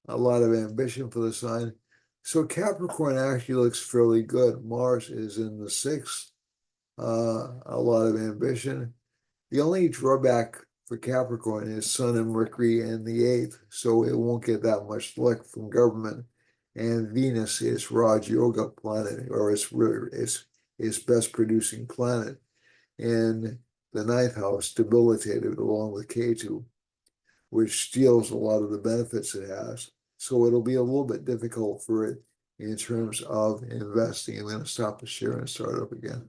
a lot of ambition for the sign. So Capricorn actually looks fairly good. Mars is in the 6th, a lot of ambition. The only drawback for Capricorn is Sun and Mercury in the 8th, so it won't get that much luck from government. And Venus is Raj Yoga planet, or its best producing planet in the 9th house, debilitated along with Ketu, which steals a lot of the benefits it has. So it'll be a little bit difficult for it in terms of investing. I'm going to stop the share and start up again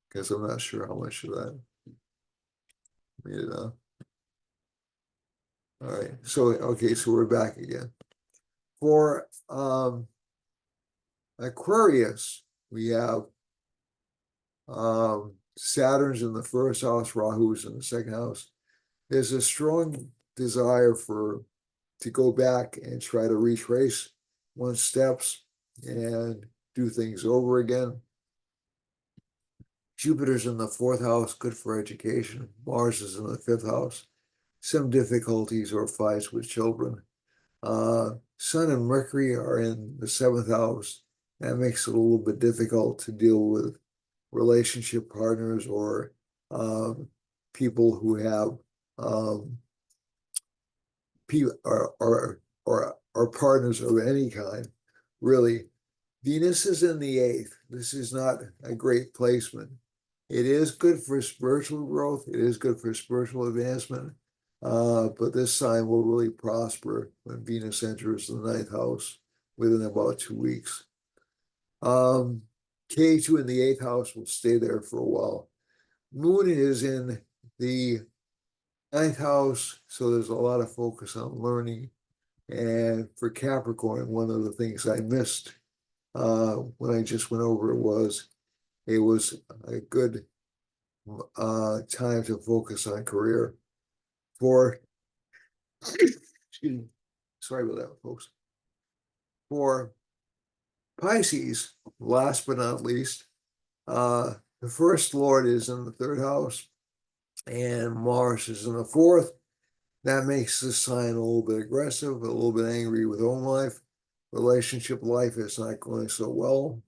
because I'm not sure how much of that made it up. All right. So, okay. So we're back again. For Aquarius, we have Saturn's in the 1st house, Rahu's in the 2nd house. There's a strong desire to go back and try to retrace one's steps and do things over again. Jupiter's in the 4th house, good for education. Mars is in the 5th house. Some difficulties or fights with children. Sun and Mercury are in the 7th house. That makes it a little bit difficult to deal with relationship partners or people who have or partners of any kind. Really, Venus is in the 8th. This is not a great placement. It is good for spiritual growth. It is good for spiritual advancement. But this sign will really prosper when Venus enters the 9th house within about 2 weeks. Ketu in the 8th house will stay there for a while. Moon is in the 9th house, so there's a lot of focus on learning. And for Capricorn, one of the things I missed when I just went over it was a good time to focus on career. For excuse me, sorry about that, folks. For Pisces, last but not least, the first Lord is in the 3rd house, and Mars is in the 4th. That makes this sign a little bit aggressive, a little bit angry with home life. Relationship life is not going so well.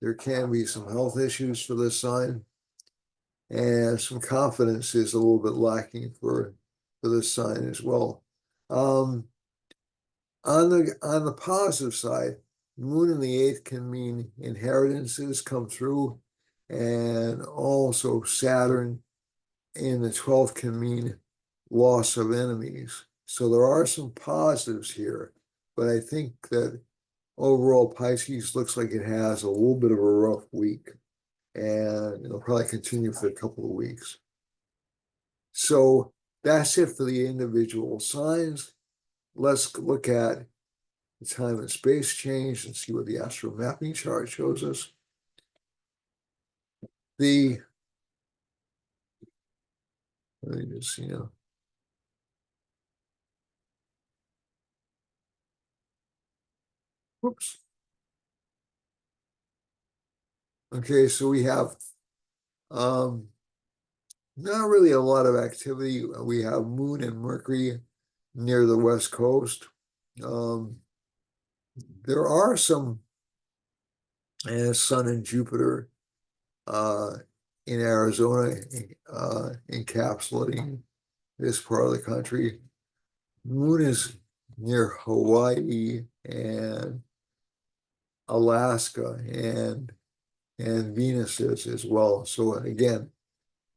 There can be some health issues for this sign. and some confidence is a little bit lacking for this sign as well. On the positive side, moon in the eighth can mean inheritances come through, and also Saturn in the 12th can mean loss of enemies. So there are some positives here, but I think that overall Pisces looks like it has a little bit of a rough week, and it'll probably continue for a couple of weeks. So that's it for the individual signs. Let's look at the time and space change and see what the astral mapping chart shows us. Let me just, whoops. Okay, so we have not really a lot of activity. We have Moon and Mercury near the West Coast. There are some Sun and Jupiter uh, in Arizona encapsulating this part of the country. Moon is near Hawaii and Alaska and Venus is as well. So again,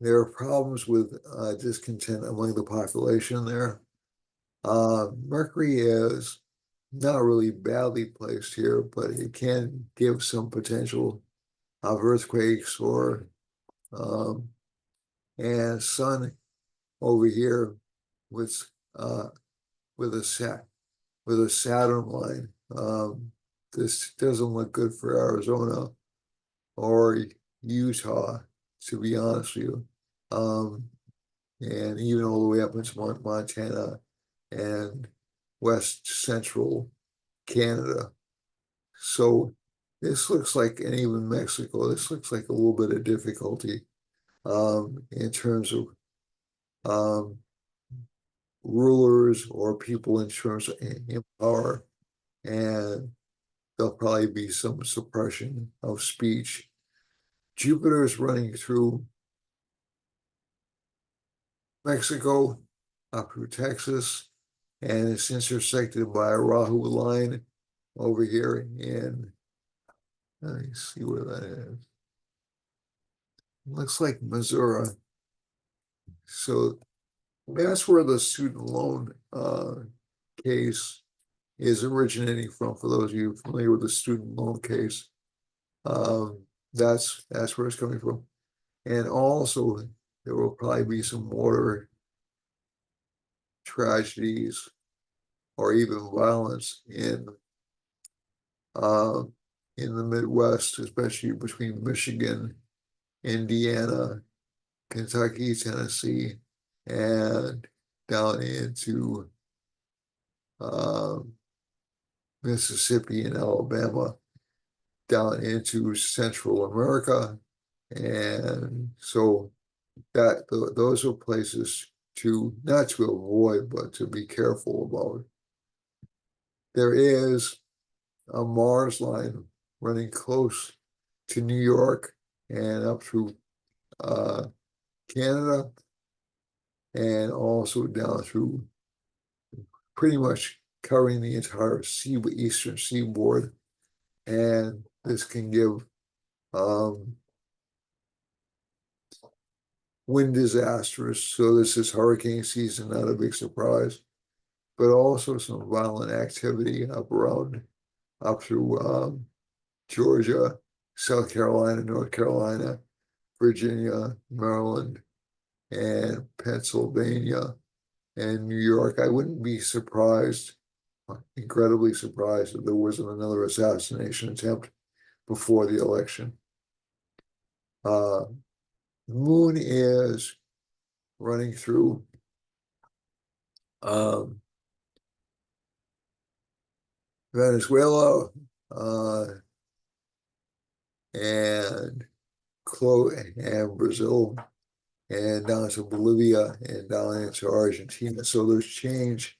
there are problems with discontent among the population there. Mercury is not really badly placed here, but it can give some potential of earthquakes or and Sun over here with with a Saturn line. This doesn't look good for Arizona or Utah, to be honest with you. And even all the way up into Montana and west central Canada. So this looks like, and even Mexico, this looks like a little bit of difficulty in terms of rulers or people in terms of in power, and there'll probably be some suppression of speech. Jupiter is running through Mexico, up through Texas, and it's intersected by a Rahu line over here in, let me see where that is. Looks like Missouri. So that's where the student loan case is originating from. For those of you familiar with the student loan case, that's where it's coming from. And also, there will probably be some water tragedies or even violence in the Midwest, especially between Michigan, Indiana, Kentucky, Tennessee, and down into Mississippi and Alabama, down into Central America. And so those are places to not to avoid, but to be careful about. There is a Mars line running close to New York and up through Canada, and also down through pretty much covering the entire eastern seaboard. And this can give wind disasters. So this is hurricane season, not a big surprise, but also some violent activity up through Georgia, South Carolina, North Carolina, Virginia, Maryland, and Pennsylvania, and New York. I wouldn't be surprised, incredibly surprised, if there wasn't another assassination attempt before the election. Moon is running through Venezuela and Brazil, and down to Bolivia and down into Argentina. So there's change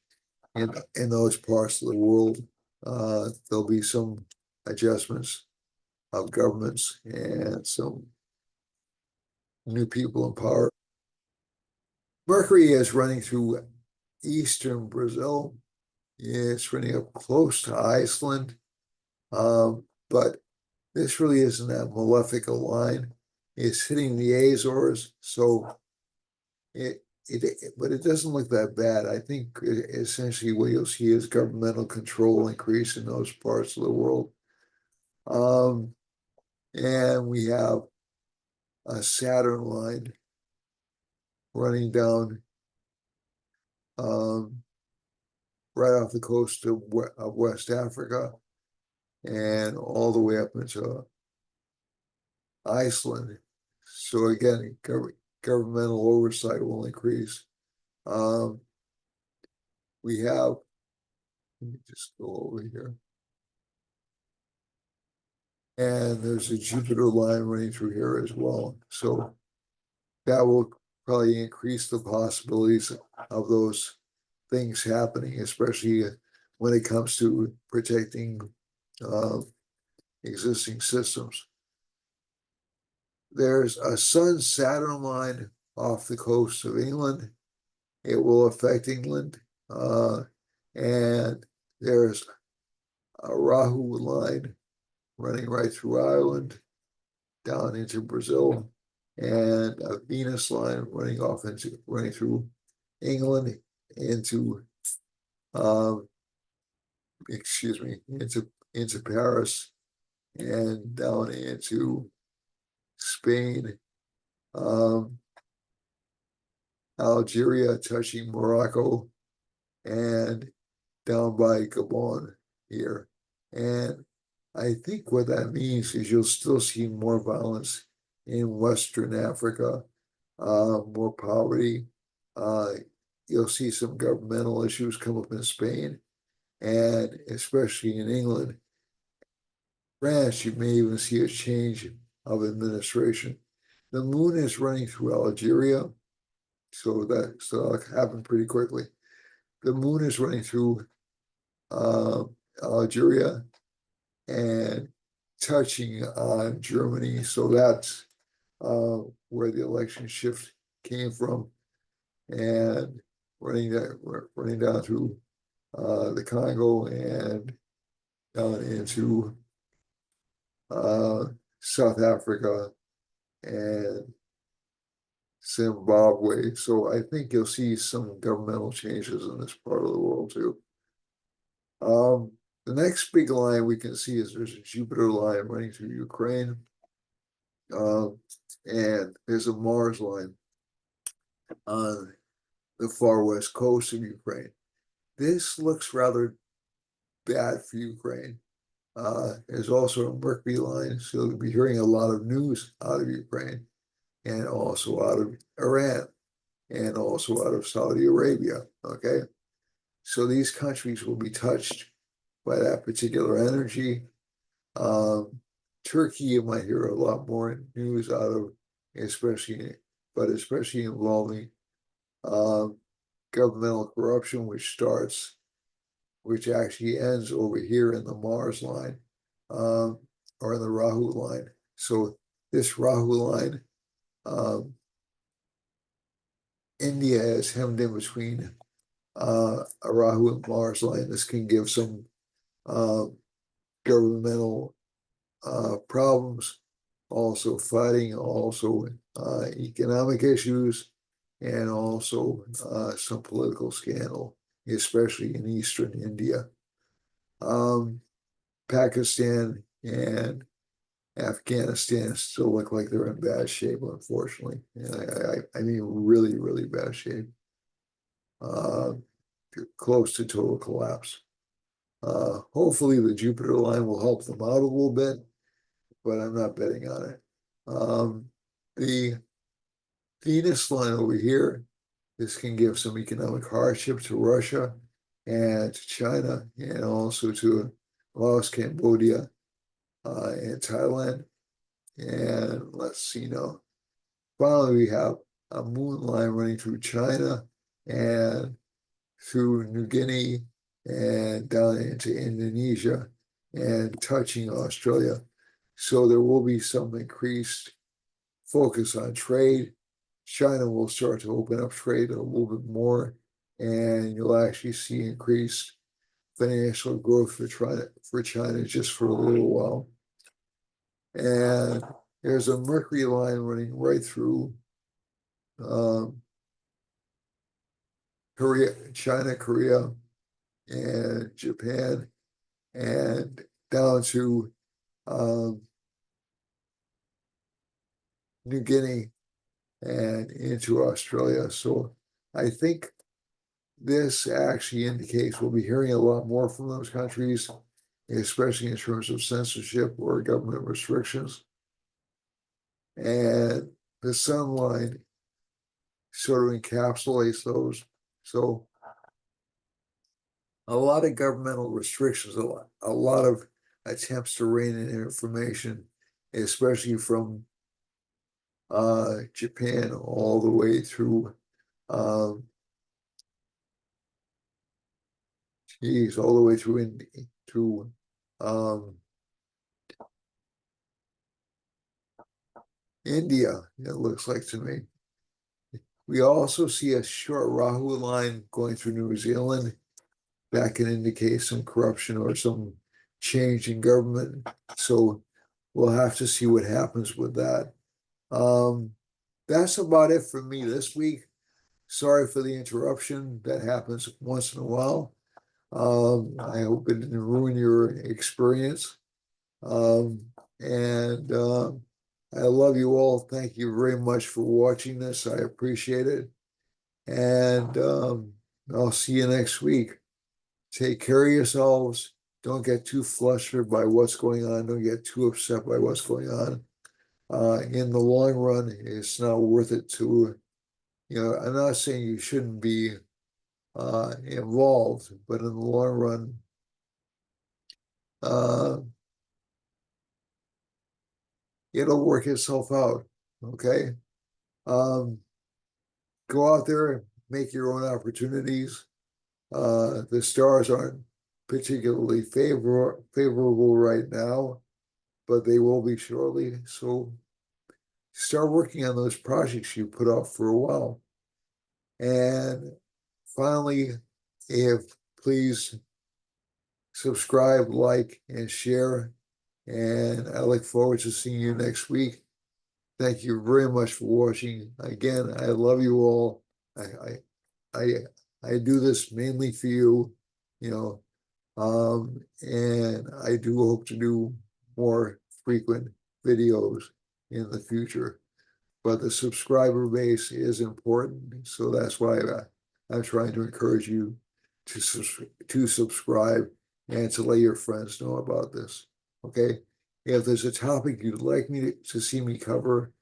in those parts of the world. There'll be some adjustments of governments and some new people in power. Mercury is running through eastern Brazil. It's running up close to Iceland, but this really isn't that malefic a line. It's hitting the Azores, so but it doesn't look that bad. I think essentially what you'll see is governmental control increase in those parts of the world. Um, and we have a Saturn line running down right off the coast of West Africa and all the way up into Iceland. So again, governmental oversight will increase. Um, we have, let me just go over here. And there's a Jupiter line running through here as well. So that will probably increase the possibilities of those things happening, especially when it comes to protecting uh, existing systems. There's a Sun-Saturn line off the coast of England. It will affect England. And there's a Rahu line running right through Ireland down into Brazil, and a Venus line running through England into into Paris and down into Spain, Algeria touching Morocco, and down by Gabon here. And I think what that means is you'll still see more violence in Western Africa, more poverty. You'll see some governmental issues come up in Spain, and especially in England. France, you may even see a change of administration. The moon is running through Algeria, so that'll happen pretty quickly. The moon is running through Algeria and touching on Germany, so that's where the election shift came from, and running down through the Congo and down into South Africa and Zimbabwe. So I think you'll see some governmental changes in this part of the world too. The next big line we can see is there's a Jupiter line running through Ukraine, and there's a Mars line on the far west coast of Ukraine. This looks rather bad for Ukraine. There's also a Mercury line, so you'll be hearing a lot of news out of Ukraine, and also out of Iran, and also out of Saudi Arabia. Okay, so these countries will be touched by that particular energy. Turkey, you might hear a lot more news out of, especially involving governmental corruption, which actually ends over here in the Mars line, or in the Rahu line. So this Rahu line, India is hemmed in between a Rahu and Mars line. This can give some governmental problems, also fighting, also economic issues, and also some political scandal, especially in eastern India. Pakistan and Afghanistan still look like they're in bad shape, unfortunately. I mean, really, really bad shape. Close to total collapse. Hopefully the Jupiter line will help them out a little bit, but I'm not betting on it. The Venus line over here, this can give some economic hardship to Russia and to China, and also to Laos, Cambodia, and Thailand. And let's see now. Finally, we have a moon line running through China and through New Guinea and down into Indonesia and touching Australia. So there will be some increased focus on trade. China will start to open up trade a little bit more, and you'll actually see increased financial growth for China just for a little while. And there's a Mercury line running right through Korea, China, Korea, and Japan, and down to New Guinea and into Australia. So I think this actually indicates we'll be hearing a lot more from those countries, especially in terms of censorship or government restrictions. And the sun line sort of encapsulates those. So a lot of governmental restrictions, a lot of attempts to rein in information, especially from Japan all the way through all the way through India, it looks like to me. We also see a short Rahu line going through New Zealand. That can indicate some corruption or some change in government. So we'll have to see what happens with that. That's about it for me this week. Sorry for the interruption. That happens once in a while. I hope it didn't ruin your experience. And I love you all. Thank you very much for watching this. I appreciate it. And I'll see you next week. Take care of yourselves. Don't get too flustered by what's going on. Don't get too upset by what's going on. In the long run, it's not worth it to, I'm not saying you shouldn't be involved, but in the long run, it'll work itself out. Okay. Go out there, make your own opportunities. The stars aren't particularly favorable right now, but they will be shortly. So start working on those projects you put off for a while. And finally, please subscribe, like, and share. And I look forward to seeing you next week. Thank you very much for watching. Again, I love you all. I do this mainly for you, and I do hope to do more frequent videos in the future. But the subscriber base is important, so that's why I'm trying to encourage you to subscribe and to let your friends know about this. Okay, if there's a topic you'd like me to see me cover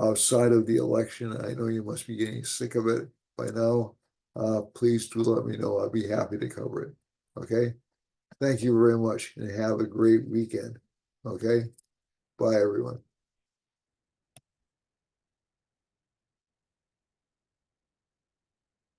outside of the election, I know you must be getting sick of it by now. Please do let me know. I'll be happy to cover it. Okay, thank you very much, and have a great weekend. Okay, bye everyone.